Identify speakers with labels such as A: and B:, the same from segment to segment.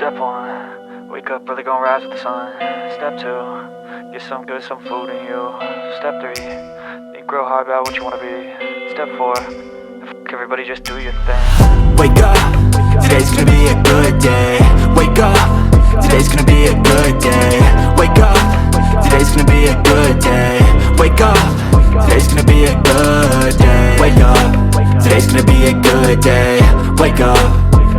A: Step 1, wake up early, gonna rise with the sun. Step 2, get some good, some food in you. Step 3, think real hard about what you wanna be. Step 4, everybody just do your thing.
B: Wake up, today's gonna be a good day. Wake up, today's gonna be a good day. Wake up, today's gonna be a good day. Wake up, today's gonna be a good day. Wake up, today's gonna be a good day. Wake up,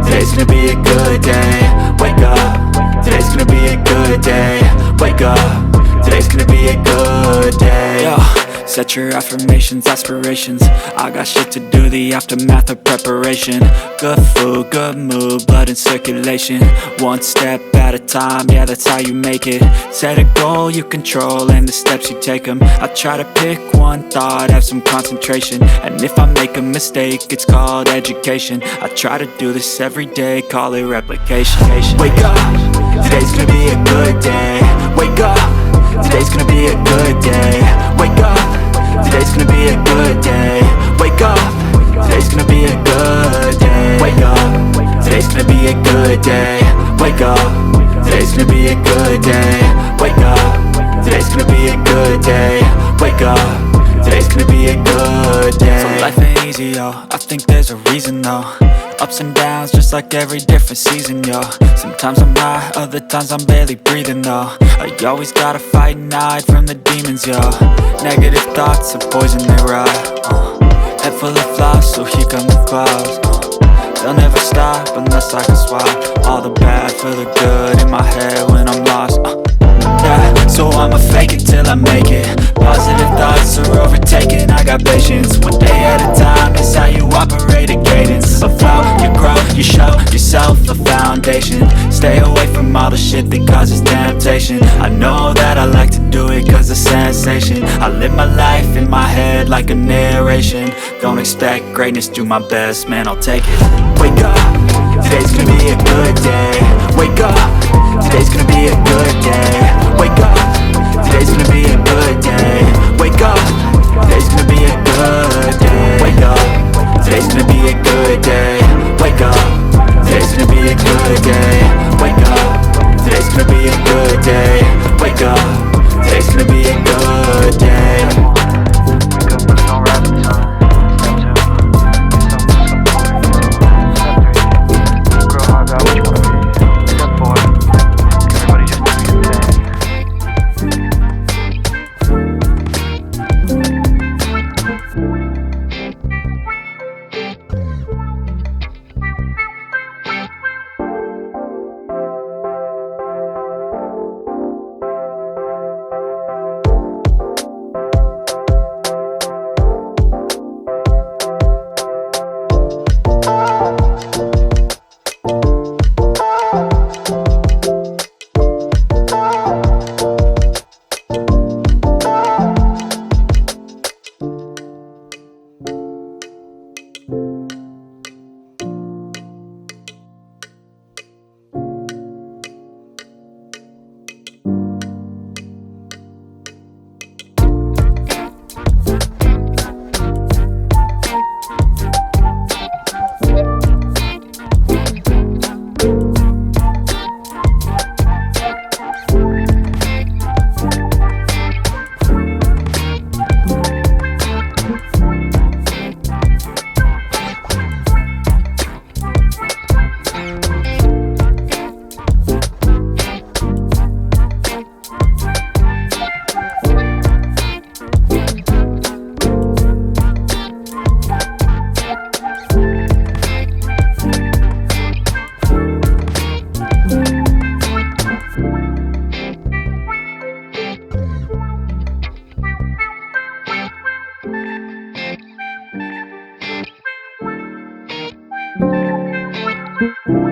B: today's gonna be a good day. Wake up, today's gonna be a good day. Wake up, today's gonna be a good day. Yo, set your affirmations, aspirations. I got shit to do, the aftermath of preparation. Good food, good mood, blood in circulation. One step at a time, yeah, that's how you make it. Set a goal you control and the steps you take them. I try to pick one thought, have some concentration. And if I make a mistake, it's called education. I try to do this every day, call it replication. Wake up, today's gonna be a good day. Wake up, today's gonna be a good day. Wake up, today's gonna be a good day. Wake up, today's gonna be a good day. Wake up, today's gonna be a good day. Wake up, today's gonna be a good day. Wake up, today's gonna be a good day. Wake up, today's gonna be a good day. So life ain't easy, yo, I think there's a reason though. Ups and downs, just like every different season, yo. Sometimes I'm high, other times I'm barely breathing, though. I always gotta fight and hide from the demons, yo. Negative thoughts are poison, they rot. Head full of flies, so here come the clouds. They'll never stop unless I can swap all the bad for the good in my head when I'm lost. Yeah, so I'ma fake it till I make it. Positive thoughts are overtaken, I got patience. One day at a time, that's how you operate a cadence. A flow, you grow, you show yourself a foundation. Stay away from all the shit that causes temptation. I know that I like to do it cause it's sensation. I live my life in my head like a narration. Don't expect greatness, do my best, man, I'll take it. Wake up, today's gonna be a good day. Wake up, today's gonna be a good day. Wake up, today's gonna be a good day. Wake up, today's gonna be a good day. Wake up, today's gonna be a good day. Wake up, today's gonna be a good day. Wake up, today's gonna be a good day. Wake up, today's gonna be a good day.
A: Wake up, early, gonna rise with the sun. Step 2, get some good, some food in you. Step 3, think real hard about what you wanna be. Step 4, everybody just do your thing.
C: You